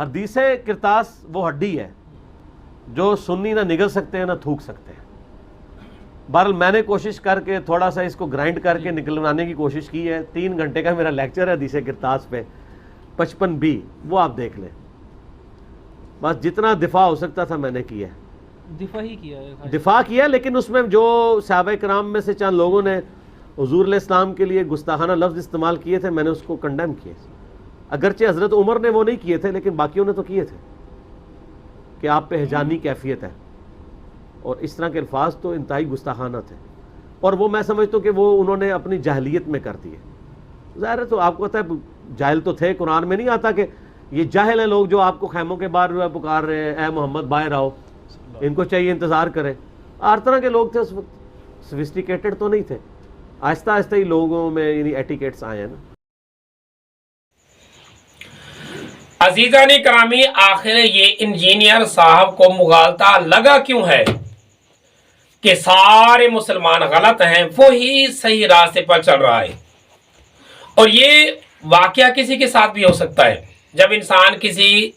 حدیث کرتاس وہ ہڈی ہے جو سنی نہ نگل سکتے ہیں نہ تھوک سکتے ہیں. بہرحال میں نے کوشش کر کے تھوڑا سا اس کو گرائنڈ کر کے نکلوانے کی کوشش کی ہے. 3 گھنٹے کا میرا لیکچر ہے حدیث کرتاس پہ 55B، وہ آپ دیکھ لیں. بس جتنا دفاع ہو سکتا تھا میں نے کیا ہے، دفاع کیا. لیکن اس میں جو صحابہ کرام میں سے چند لوگوں نے حضور علیہ السلام کے لیے گستاخانہ لفظ استعمال کیے تھے، میں نے اس کو کنڈیم کیا. اگرچہ حضرت عمر نے وہ نہیں کیے تھے لیکن باقیوں نے تو کیے تھے کہ آپ پہ ہجانی کیفیت ہے، اور اس طرح کے الفاظ تو انتہائی گستاخانہ تھے. اور وہ میں سمجھتا ہوں کہ وہ انہوں نے اپنی جاہلیت میں کر دیے. ظاہر ہے تو آپ کو پتہ ہے جاہل تو تھے، قرآن میں نہیں آتا کہ یہ جاہل ہیں لوگ جو آپ کو خیموں کے باہر پکار رہے ہیں اے محمد باہر آؤ، ان کو چاہیے انتظار کریں. ہر طرح کے لوگ تھے اس وقت، سوفسٹیکیٹڈ تو نہیں تھے. آہستہ آہستہ ہی لوگوں میں یعنی ایٹیکیٹس آئے ہیں نا. عزیزان کرامی، آخر یہ انجینئر صاحب کو مغالطہ لگا کیوں ہے کہ سارے مسلمان غلط ہیں، وہی صحیح راستے پر چل رہا ہے؟ اور یہ واقعہ کسی کے ساتھ بھی ہو سکتا ہے. جب انسان کسی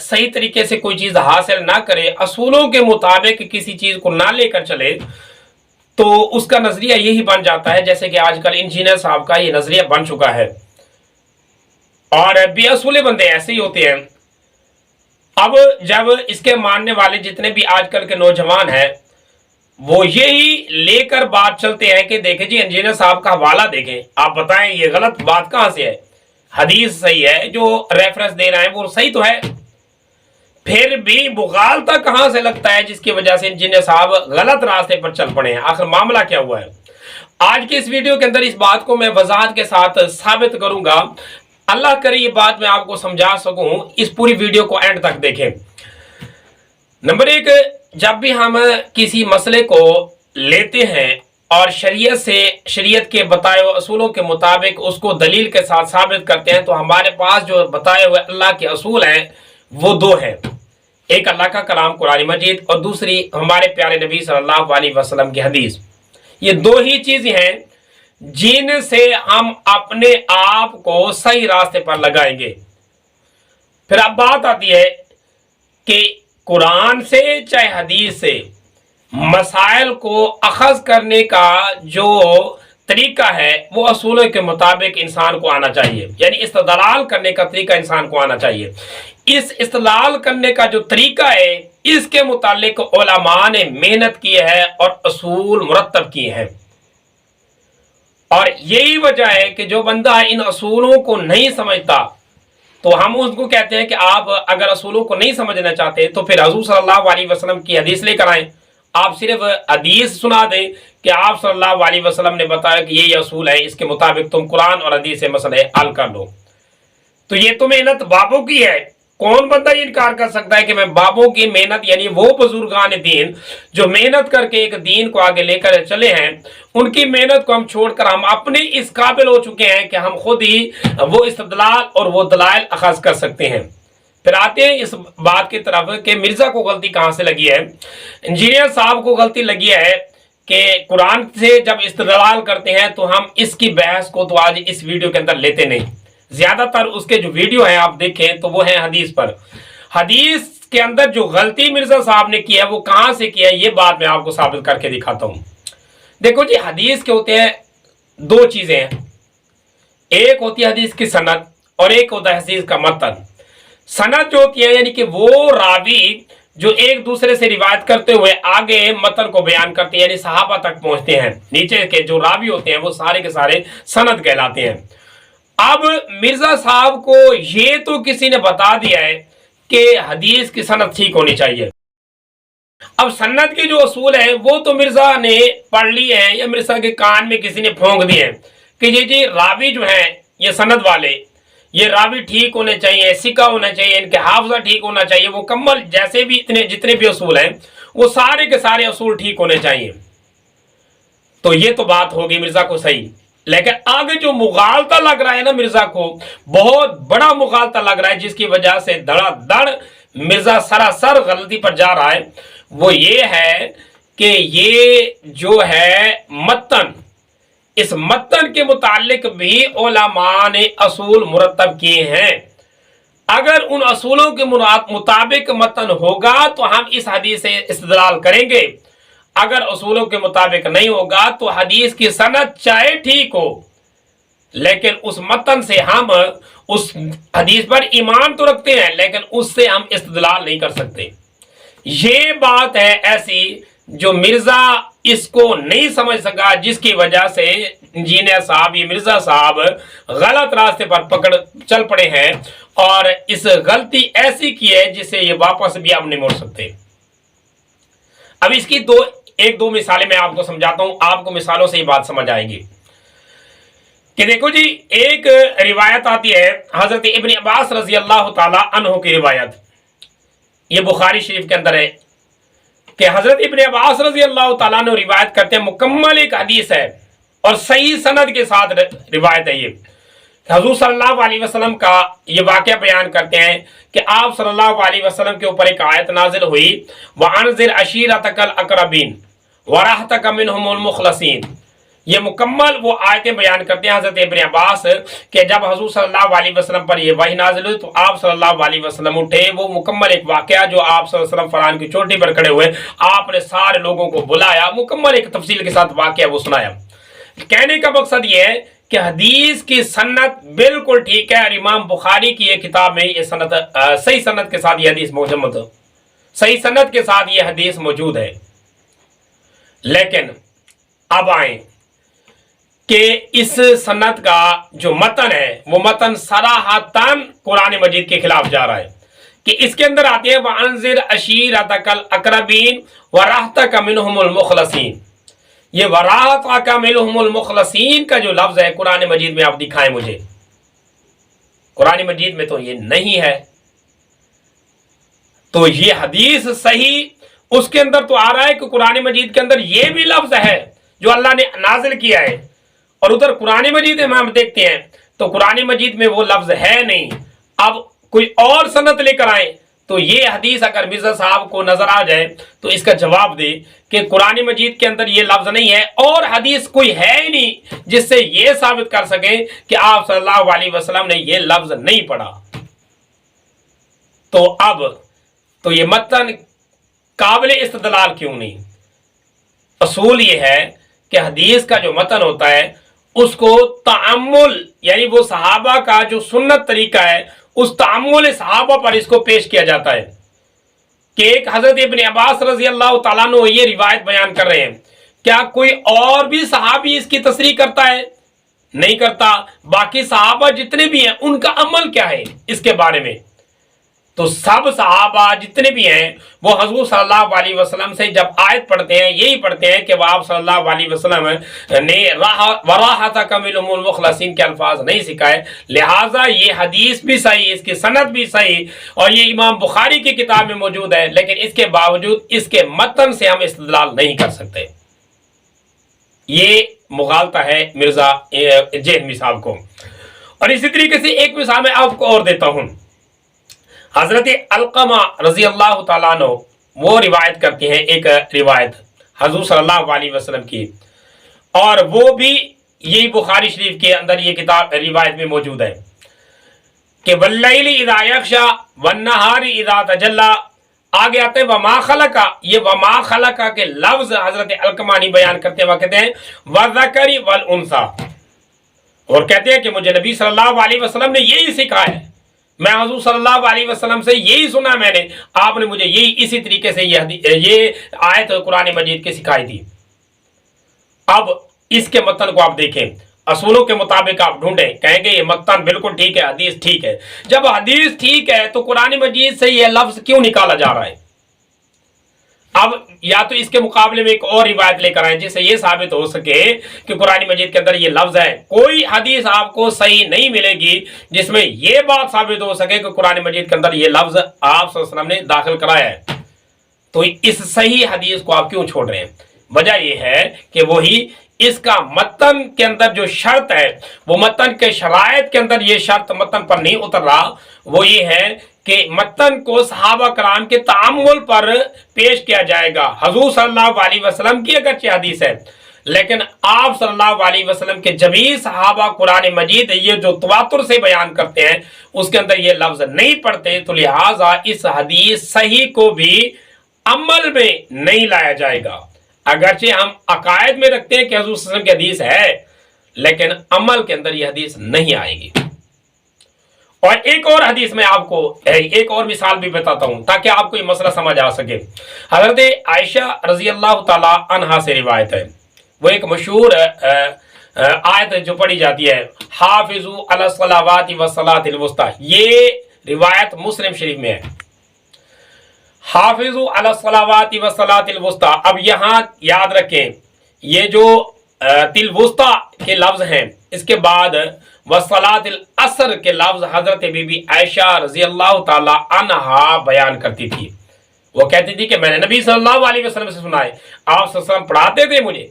صحیح طریقے سے کوئی چیز حاصل نہ کرے، اصولوں کے مطابق کسی چیز کو نہ لے کر چلے، تو اس کا نظریہ یہی بن جاتا ہے جیسے کہ آج کل انجینئر صاحب کا یہ نظریہ بن چکا ہے. اور بے اصولے بندے ایسے ہی ہوتے ہیں. اب جب اس کے ماننے والے جتنے بھی آج کل کے نوجوان ہیں وہ یہی لے کر بات چلتے ہیں کہ دیکھیں جی انجینئر صاحب کا حوالہ دیکھیں، آپ بتائیں یہ غلط بات کہاں سے ہے؟ حدیث صحیح ہے، جو ریفرنس دے رہے ہیں وہ صحیح تو ہے. پھر بھی مغالطہ کہاں سے لگتا ہے جس کی وجہ سے انجینئر صاحب غلط راستے پر چل پڑے ہیں؟ آخر معاملہ کیا ہوا ہے؟ آج کے اس ویڈیو کے اندر اس بات کو میں وضاحت کے ساتھ ثابت کروں گا. اللہ کرے یہ بات میں آپ کو سمجھا سکوں. اس پوری ویڈیو کو اینڈ تک دیکھیں. نمبر 1، جب بھی ہم کسی مسئلے کو لیتے ہیں اور شریعت کے بتائے ہوئے اصولوں کے مطابق اس کو دلیل کے ساتھ ثابت کرتے ہیں تو ہمارے پاس جو بتائے ہوئے اللہ کے اصول ہیں وہ 2 ہیں. ایک اللہ کا کلام قرآن مجید اور دوسری ہمارے پیارے نبی صلی اللہ علیہ وسلم کی حدیث. یہ 2 ہی چیزیں ہیں جن سے ہم اپنے آپ کو صحیح راستے پر لگائیں گے. پھر اب بات آتی ہے کہ قرآن سے چاہے حدیث سے مسائل کو اخذ کرنے کا جو طریقہ ہے وہ اصولوں کے مطابق انسان کو آنا چاہیے. یعنی استدلال کرنے کا طریقہ انسان کو آنا چاہیے. اس استدلال کرنے کا جو طریقہ ہے اس کے متعلق علماء نے محنت کی ہے اور اصول مرتب کیے ہیں. اور یہی وجہ ہے کہ جو بندہ ان اصولوں کو نہیں سمجھتا تو ہم اس کو کہتے ہیں کہ آپ اگر اصولوں کو نہیں سمجھنا چاہتے تو پھر حضور صلی اللہ علیہ وسلم کی حدیث لے کر آئیں. آپ صرف حدیث سنا دیں کہ آپ صلی اللہ علیہ وسلم نے بتایا کہ یہ اصول ہے، اس کے مطابق تم قرآن اور حدیث سے مسئلے حل کر لو. تو یہ تو محنت بابوں کی ہے. کون بندہ یہ انکار کر سکتا ہے کہ میں بابوں کی محنت، یعنی وہ بزرگان دین جو محنت کر کے ایک دین کو آگے لے کر چلے ہیں، ان کی محنت کو ہم چھوڑ کر ہم اپنے اس قابل ہو چکے ہیں کہ ہم خود ہی وہ استدلال اور وہ دلائل اخذ کر سکتے ہیں. پھر آتے ہیں اس بات کی طرف کہ مرزا کو غلطی کہاں سے لگی ہے. انجینئر صاحب کو غلطی لگی ہے کہ قرآن سے جب استدلال کرتے ہیں تو ہم اس کی بحث کو تو آج اس ویڈیو کے اندر لیتے نہیں. زیادہ تر اس کے جو ویڈیو ہیں آپ دیکھیں تو وہ ہیں حدیث پر. حدیث کے اندر جو غلطی مرزا صاحب نے کی ہے وہ کہاں سے کی ہے یہ بات میں آپ کو ثابت کر کے دکھاتا ہوں. دیکھو جی، حدیث کے ہوتے ہیں 2 چیزیں ہیں. ایک ہوتی ہے حدیث کی سند اور ایک ہوتا ہے حدیث کا متن. سند جو ہوتی ہے یعنی کہ وہ راوی جو ایک دوسرے سے روایت کرتے ہوئے آگے متن کو بیان کرتے ہیں، یعنی صحابہ تک پہنچتے ہیں. نیچے کے جو راوی ہوتے ہیں وہ سارے کے سارے سند کہلاتے ہیں. اب مرزا صاحب کو یہ تو کسی نے بتا دیا ہے کہ حدیث کی سند ٹھیک ہونی چاہیے. اب سند کے جو اصول ہیں وہ تو مرزا نے پڑھ لی ہیں یا مرزا کے کان میں کسی نے پھونک دیے ہیں کہ جی راوی جو ہیں یہ سند والے، یہ راوی ٹھیک ہونے چاہیے، سکہ ہونا چاہیے، ان کے حافظہ ٹھیک ہونا چاہیے، وہ کمل جیسے بھی جتنے بھی اصول ہیں وہ سارے کے سارے اصول ٹھیک ہونے چاہیے. تو یہ تو بات ہوگی مرزا کو صحیح. لیکن آگے جو مغالطہ لگ رہا ہے نا مرزا کو، بہت بڑا مغالطہ لگ رہا ہے جس کی وجہ سے دڑا دڑ مرزا سراسر غلطی پر جا رہا ہے، وہ یہ ہے کہ یہ جو ہے متن، اس متن کے متعلق بھی علماء نے اصول مرتب کیے ہیں. اگر ان اصولوں کے مطابق متن ہوگا تو ہم اس حدیث سے استدلال کریں گے، اگر اصولوں کے مطابق نہیں ہوگا تو حدیث کی سند چاہے ٹھیک ہو لیکن اس متن سے ہم اس حدیث پر ایمان تو رکھتے ہیں لیکن اس سے ہم استدلال نہیں کر سکتے۔ یہ بات ہے ایسی جو مرزا اس کو نہیں سمجھ سکا، جس کی وجہ سے انجینئر صاحب، یہ مرزا صاحب غلط راستے پر چل پڑے ہیں اور اس غلطی ایسی کی ہے جس سے یہ واپس بھی اب نہیں موڑ سکتے۔ اب اس کی ایک دو مثالیں میں آپ کو سمجھاتا ہوں، آپ کو مثالوں سے یہ بات سمجھ آئے گی کہ دیکھو جی، ایک روایت آتی ہے حضرت ابن عباس رضی اللہ تعالی عنہ کی روایت، یہ بخاری شریف کے اندر ہے کہ حضرت ابن عباس رضی اللہ تعالیٰ عنہ روایت کرتے ہیں، مکمل ایک حدیث ہے اور صحیح سند کے ساتھ روایت ہے یہ، حضور صلی اللہ علیہ وسلم کا یہ واقعہ بیان کرتے ہیں کہ آپ صلی اللہ علیہ وسلم کے اوپر ایک آیت نازل ہوئی، وَأَنذِرْ عَشِيرَتَكَ الْأَقْرَبِينَ وَرَحْمَتَكَ مِنْهُمُ الْمُخْلَصِينَ۔ یہ مکمل وہ آیتیں بیان کرتے ہیں حضرت ابن عباس کہ جب حضور صلی اللہ علیہ وسلم پر یہ وحی نازل ہوئی تو آپ صلی اللہ علیہ وسلم اٹھے، وہ مکمل ایک واقعہ جو آپ صلی اللہ علیہ وسلم فرعون کی چوٹی پر کھڑے ہوئے، آپ نے سارے لوگوں کو بلایا، مکمل ایک تفصیل کے ساتھ واقعہ وہ سنایا۔ کہنے کا مقصد یہ ہے کہ حدیث کی سند بالکل ٹھیک ہے، اور امام بخاری کی یہ کتاب میں یہ سند صحیح سند کے ساتھ یہ حدیث موجود، صحیح سند کے ساتھ یہ حدیث موجود ہے۔ لیکن اب آئیں کہ اس سند کا جو متن ہے وہ متن صراحتاً قرآن مجید کے خلاف جا رہا ہے کہ اس کے اندر آتے ہیں وَأَنذِرْ عَشِيرَتَكَ الْأَقْرَبِينَ وَرَحْمَتَكَ مِنْهُمُ الْمُخْلَصِينَ۔ یہ وَرَحْمَتَكَ مِنْهُمُ الْمُخْلَصِينَ کا جو لفظ ہے قرآن مجید میں آپ دکھائیں مجھے، قرآن مجید میں تو یہ نہیں ہے۔ تو یہ حدیث صحیح اس کے اندر تو آ رہا ہے کہ قرآن مجید کے اندر یہ بھی لفظ ہے جو اللہ نے نازل کیا ہے، اور ادھر قرآن مجید میں ہم دیکھتے ہیں تو قرآن مجید میں وہ لفظ ہے نہیں۔ اب کوئی اور سند لے کر آئیں تو یہ حدیث اگر مرزا صاحب کو نظر آ جائے تو اس کا جواب دے کہ قرآن مجید کے اندر یہ لفظ نہیں ہے، اور حدیث کوئی ہے ہی نہیں جس سے یہ ثابت کر سکیں کہ آپ صلی اللہ علیہ وسلم نے یہ لفظ نہیں پڑھا، تو اب تو یہ متن قابل استدلال کیوں نہیں؟ اصول یہ ہے کہ حدیث کا جو متن ہوتا ہے اس کو تعامل، یعنی وہ صحابہ کا جو سنت طریقہ ہے اس تعامل صحابہ پر اس کو پیش کیا جاتا ہے کہ ایک حضرت ابن عباس رضی اللہ تعالیٰ عنہ یہ روایت بیان کر رہے ہیں، کیا کوئی اور بھی صحابی اس کی تصریح کرتا ہے؟ نہیں کرتا۔ باقی صحابہ جتنے بھی ہیں ان کا عمل کیا ہے اس کے بارے میں؟ تو سب صحابہ جتنے بھی ہیں وہ حضور صلی اللہ علیہ وسلم سے جب آیت پڑھتے ہیں یہی پڑھتے ہیں کہ وہ آپ صلی اللہ علیہ وسلم نے وَرَحْمَتَكَ مِنْهُمُ الْمُخْلَصِينَ کے الفاظ نہیں سکھائے، لہٰذا یہ حدیث بھی صحیح، اس کی سند بھی صحیح، اور یہ امام بخاری کی کتاب میں موجود ہے، لیکن اس کے باوجود اس کے متن سے ہم استدلال نہیں کر سکتے۔ یہ مغالطہ ہے مرزا جہنمی صاحب کو۔ اور اسی طریقے سے ایک مثال میں آپ کو اور دیتا ہوں، حضرت علقمہ رضی اللہ تعالیٰ عنہ وہ روایت کرتے ہیں، ایک روایت حضور صلی اللہ علیہ وسلم کی، اور وہ بھی یہی بخاری شریف کے اندر یہ کتاب روایت میں موجود ہے کہ وَاللَّيْلِ إِذَا يَغْشَى وَالنَّهَارِ إِذَا تَجَلَّى، آگے آتے ہیں وَمَا خَلَقَ، یہ وَمَا خَلَقَ کے لفظ حضرت علقمہ بیان کرتے ہیں، وہ کہتے ہیں وَالذَّكَرِ وَالْأُنثَى، اور کہتے ہیں کہ مجھے نبی صلی اللہ علیہ وسلم نے یہی سکھایا ہے، میں حضور صلی اللہ علیہ وسلم سے یہی سنا، میں نے آپ نے مجھے یہی اسی طریقے سے یہ آیت قرآن مجید کی سکھائی تھی۔ اب اس کے متن کو آپ دیکھیں، اصولوں کے مطابق آپ ڈھونڈیں، کہیں گے یہ متن بالکل ٹھیک ہے، حدیث ٹھیک ہے۔ جب حدیث ٹھیک ہے تو قرآن مجید سے یہ لفظ کیوں نکالا جا رہا ہے؟ اب یا تو اس کے مقابلے میں ایک اور روایت لے کر آئیں جس سے یہ ثابت ہو سکے کہ قرآن مجید کے اندر یہ لفظ ہے۔ کوئی حدیث آپ کو صحیح نہیں ملے گی جس میں یہ بات ثابت ہو سکے کہ قرآن مجید کے اندر یہ لفظ آپ صلی اللہ علیہ وسلم نے داخل کرایا ہے، تو اس صحیح حدیث کو آپ کیوں چھوڑ رہے ہیں؟ وجہ یہ ہے کہ وہی اس کا متن کے اندر جو شرط ہے، وہ متن کے شرائط کے اندر یہ شرط متن پر نہیں اتر رہا، وہ یہ ہے کہ متن کو صحابہ کرام کے تعامل پر پیش کیا جائے گا۔ حضور صلی اللہ علیہ وسلم کی اگرچہ حدیث ہے لیکن آپ صلی اللہ علیہ وسلم کے جمیع صحابہ قرآن مجید یہ جو تواتر سے بیان کرتے ہیں اس کے اندر یہ لفظ نہیں پڑھتے، تو لہٰذا اس حدیث صحیح کو بھی عمل میں نہیں لایا جائے گا۔ اگرچہ ہم عقائد میں رکھتے ہیں کہ حضور صلی اللہ علیہ وسلم کی حدیث ہے، لیکن عمل کے اندر یہ حدیث نہیں آئے گی۔ اور ایک اور حدیث میں آپ کو ایک اور مثال بھی بتاتا ہوں تاکہ آپ کو یہ مسئلہ سمجھ آ سکے۔ حضرت عائشہ رضی اللہ تعالی عنہا سے روایت ہے، وہ ایک مشہور آیت جو پڑھی جاتی ہے، حافظوا علی الصلوات والصلاۃ الوسطی، یہ روایت مسلم شریف میں ہے۔ حافظوا علی الصلوات والصلاۃ الوسطی، اب یہاں یاد رکھیں یہ جو الوسطی کے لفظ ہیں، اس کے بعد والصلاۃ العصر کے لفظ حضرت بی بی عائشہ رضی اللہ تعالی عنہا بیان کرتی تھی۔ وہ کہتی تھی کہ میں نے نبی صلی اللہ علیہ وسلم سے سنا ہے، آپ صلی اللہ علیہ وسلم پڑھاتے تھے مجھے،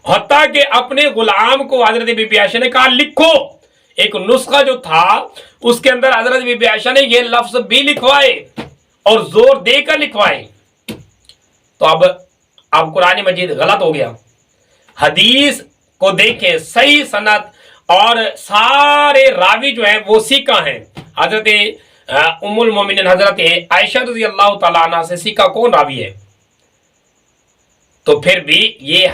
حتیٰ کہ اپنے غلام کو حضرت بی بی عائشہ نے کہا لکھو، ایک نسخہ جو تھا اس کے اندر حضرت بی بی عائشہ نے یہ لفظ بھی لکھوائے اور زور دے کر لکھوائے۔ تو اب قرآن مجید غلط ہو گیا۔ حدیث کو دیکھیں، صحیح سند اور سارے راوی جو ہیں وہ سیکھا ہیں۔ حضرت ام المومنین حضرت عائشہ رضی اللہ تعالیٰ عنہ سے سیکھا کون راوی ہے؟ تو پھر بھی یہ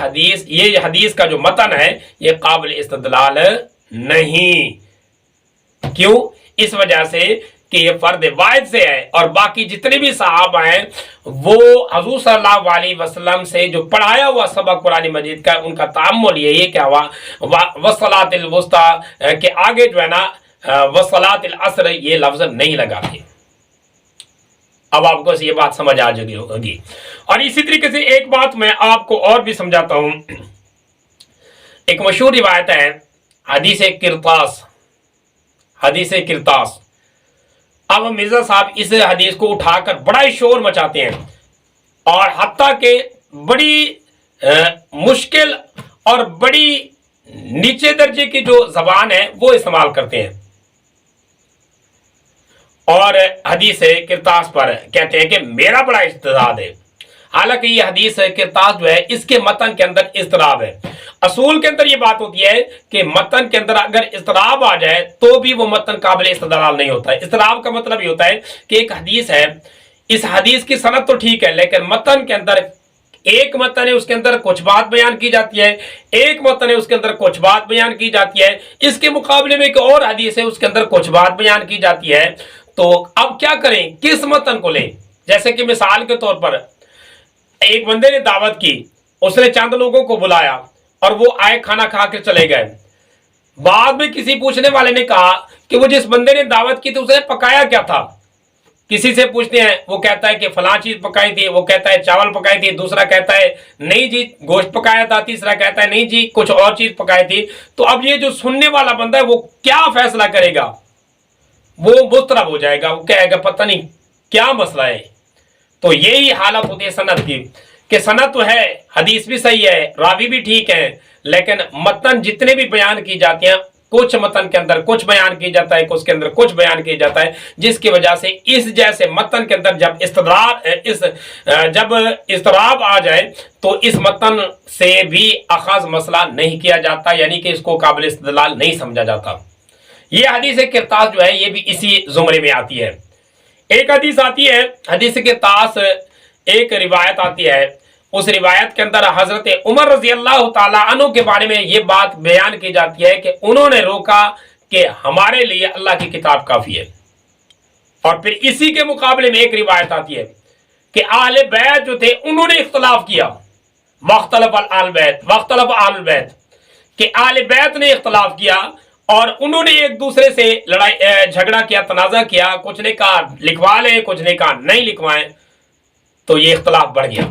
حدیث کا جو متن ہے یہ قابل استدلال نہیں۔ کیوں؟ اس وجہ سے کہ یہ فرد واحد سے ہے، اور باقی جتنے بھی صحابہ ہیں وہ حضور صلی اللہ علیہ وسلم سے جو پڑھایا ہوا سبق قرآن مجید کا، ان کا تعامل یہ کیا ہوا، والصلاۃ الوسطی کے آگے جو ہے نا والصلاۃ العصر یہ لفظ نہیں لگاتے۔ اب آپ کو یہ بات سمجھ آ جائے ہوگی۔ اور اسی طریقے سے ایک بات میں آپ کو اور بھی سمجھاتا ہوں۔ ایک مشہور روایت ہے حدیث کرتاس۔ اب مرزا صاحب اس حدیث کو اٹھا کر بڑا ہی شور مچاتے ہیں، اور حتیٰ کہ بڑی مشکل اور بڑی نیچے درجے کی جو زبان ہے وہ استعمال کرتے ہیں، اور حدیث کرتاس پر کہتے ہیں کہ میرا بڑا اجتہاد ہے۔ حالانکہ یہ حدیث کرتاس جو ہے اس کے متن کے اندر اضطراب ہے۔ اصول کے اندر یہ بات ہوتی ہے کہ متن کے اندر اگر اضطراب آ جائے تو بھی وہ متن قابل استدلال نہیں ہوتا ہے۔ اضطراب کا مطلب یہ ہوتا ہے کہ ایک حدیث ہے، اس حدیث کی سند تو ٹھیک ہے، لیکن متن کے اندر ایک متن ہے اس کے اندر کچھ بات بیان کی جاتی ہے، ایک متن ہے اس کے اندر کچھ بات بیان کی جاتی ہے، اس کے مقابلے میں ایک اور حدیث ہے اس کے اندر کچھ بات بیان کی جاتی ہے۔ تو اب کیا کریں، کس متن کو لیں؟ جیسے کہ مثال کے طور پر ایک بندے نے دعوت کی، اس نے چند لوگوں کو بلایا اور وہ آئے کھانا کھا کے چلے گئے۔ بعد میں کسی پوچھنے والے نے کہا کہ وہ جس بندے نے دعوت کی تھی اس نے پکایا کیا تھا؟ کسی سے پوچھتے ہیں، وہ کہتا ہے کہ فلاں چیز پکائی تھی، وہ کہتا ہے چاول پکائی تھی، دوسرا کہتا ہے نہیں جی گوشت پکایا تھا، تیسرا کہتا ہے نہیں جی کچھ اور چیز پکائی تھی۔ تو اب یہ جو سننے والا بندہ ہے وہ کیا فیصلہ کرے گا؟ وہ مضطرب ہو جائے گا، وہ کہے گا پتہ نہیں کیا مسئلہ ہے۔ تو یہی حالت ہوتی ہے سند کی، کہ سند تو ہے، حدیث بھی صحیح ہے، راوی بھی ٹھیک ہے، لیکن متن جتنے بھی بیان کی جاتے ہیں، کچھ متن کے اندر کچھ بیان کی جاتا ہے، کچھ کے اندر کچھ بیان کیا جاتا ہے، جس کی وجہ سے اس جیسے متن کے اندر جب اضطراب آ جائے تو اس متن سے بھی اخذ مسئلہ نہیں کیا جاتا، یعنی کہ اس کو قابل استدلال نہیں سمجھا جاتا۔ یہ حدیث کرتاس جو ہے یہ بھی اسی زمرے میں آتی ہے۔ ایک حدیث آتی ہے، حدیث کرتاس ایک روایت آتی ہے، اس روایت کے اندر حضرت عمر رضی اللہ تعالی عنہ کے بارے میں یہ بات بیان کی جاتی ہے کہ انہوں نے روکا کہ ہمارے لیے اللہ کی کتاب کافی ہے۔ اور پھر اسی کے مقابلے میں ایک روایت آتی ہے کہ اہل بیت جو تھے انہوں نے اختلاف کیا، واختلف اہل البیت، کہ اہل بیت نے اختلاف کیا اور انہوں نے ایک دوسرے سے جھگڑا کیا، تنازع کیا، کچھ نے کہا لکھوا لیں، کچھ نے کہا نہیں لکھوائیں، تو یہ اختلاف بڑھ گیا۔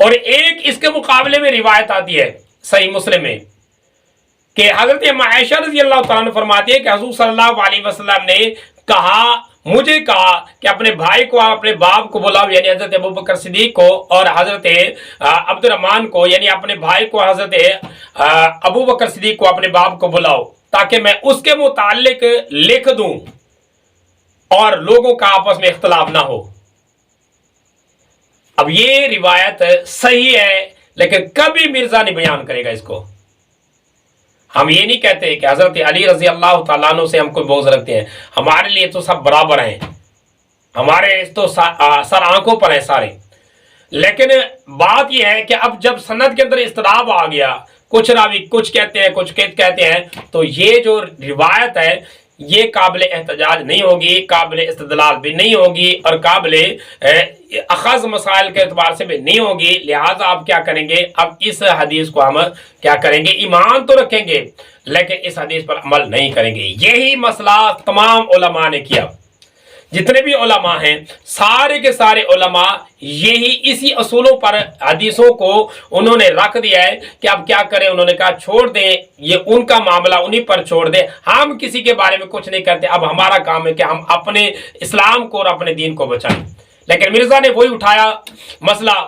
اور ایک اس کے مقابلے میں روایت آتی ہے صحیح مسلم میں کہ حضرت عائشہ رضی اللہ تعالیٰ عنہ فرماتی ہے کہ حضور صلی اللہ علیہ وسلم نے مجھے کہا کہ اپنے بھائی کو اپنے باپ کو بلاؤ، یعنی حضرت ابوبکر صدیق کو، اور حضرت عبد الرحمن کو یعنی اپنے بھائی کو، حضرت ابوبکر صدیق کو اپنے باپ کو بلاؤ تاکہ میں اس کے متعلق لکھ دوں اور لوگوں کا آپس میں اختلاف نہ ہو۔ اب یہ روایت صحیح ہے لیکن کبھی مرزا نہیں بیان کرے گا اس کو. ہم یہ نہیں کہتے کہ حضرت علی رضی اللہ تعالیٰ عنہ سے ہم کوئی بغض رکھتے ہیں، ہمارے لیے تو سب برابر ہیں، ہمارے تو سر آنکھوں پر ہیں سارے. لیکن بات یہ ہے کہ اب جب سند کے اندر اضطراب آ گیا، کچھ راوی کچھ کہتے ہیں کچھ کہتے ہیں، تو یہ جو روایت ہے یہ قابل احتجاج نہیں ہوگی، قابل استدلال بھی نہیں ہوگی، اور قابل اخذ مسائل کے اعتبار سے بھی نہیں ہوگی. لہٰذا آپ کیا کریں گے؟ اب اس حدیث کو ہم کیا کریں گے؟ ایمان تو رکھیں گے لیکن اس حدیث پر عمل نہیں کریں گے. یہی مسئلہ تمام علماء نے کیا، جتنے بھی علماء ہیں سارے کے سارے علماء یہی اسی اصولوں پر حدیثوں کو انہوں نے رکھ دیا ہے کہ اب کیا کریں. انہوں نے کہا چھوڑ دیں، یہ ان کا معاملہ انہی پر چھوڑ دیں، ہم کسی کے بارے میں کچھ نہیں کرتے. اب ہمارا کام ہے کہ ہم اپنے اسلام کو اور اپنے دین کو بچائیں. لیکن مرزا نے وہی اٹھایا مسئلہ.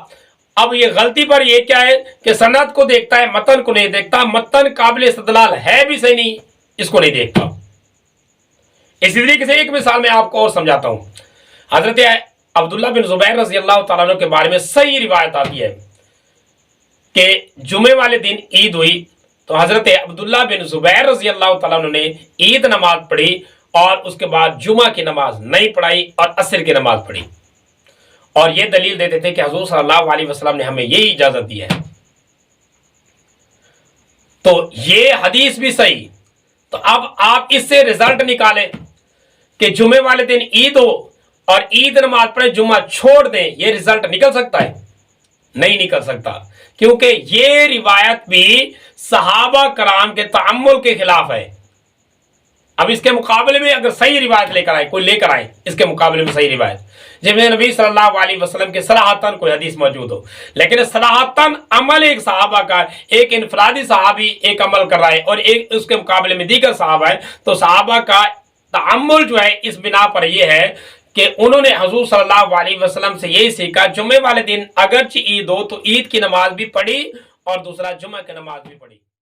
اب یہ غلطی پر یہ کیا ہے کہ سند کو دیکھتا ہے، متن کو نہیں دیکھتا. متن قابل استدلال ہے بھی صحیح نہیں، اس کو نہیں دیکھتا. اسی طریقے سے ایک مثال میں آپ کو اور سمجھاتا ہوں. حضرت عبداللہ بن زبیر رضی اللہ تعالیٰ عنہ کے بارے میں صحیح روایت آتی ہے کہ جمعے والے دن عید ہوئی تو حضرت عبداللہ بن زبیر رضی اللہ تعالیٰ عنہ نے عید نماز پڑھی اور اس کے بعد جمعہ کی نماز نہیں پڑھائی اور عصر کی نماز پڑھی، اور یہ دلیل دیتے تھے کہ حضور صلی اللہ علیہ وسلم نے ہمیں یہی اجازت دی ہے. تو یہ حدیث بھی صحیح. تو اب آپ اس سے رزلٹ نکالیں کہ جمعے والے دن عید ہو اور عید نماز پڑھیں، جمعہ چھوڑ دیں، یہ رزلٹ نکل سکتا ہے؟ نہیں نکل سکتا، کیونکہ یہ روایت بھی صحابہ کرام کے تعامل کے خلاف ہے. اب اس کے مقابلے میں اگر صحیح روایت لے کر آئے اس کے مقابلے میں صحیح روایت جس میں نبی صلی اللہ علیہ وسلم کے صراحتاً کوئی حدیث موجود ہو، لیکن صراحتاً عمل ایک صحابہ کا، ایک انفرادی صحابی ایک عمل کر رہا ہے اور ایک اس کے مقابلے میں دیگر صحابہ ہے، تو صحابہ کا تعامل جو ہے اس بنا پر یہ ہے کہ انہوں نے حضور صلی اللہ علیہ وسلم سے یہی سیکھا. جمعے والے دن اگرچہ عید ہو تو عید کی نماز بھی پڑھی اور دوسرا جمعہ کی نماز بھی پڑھی.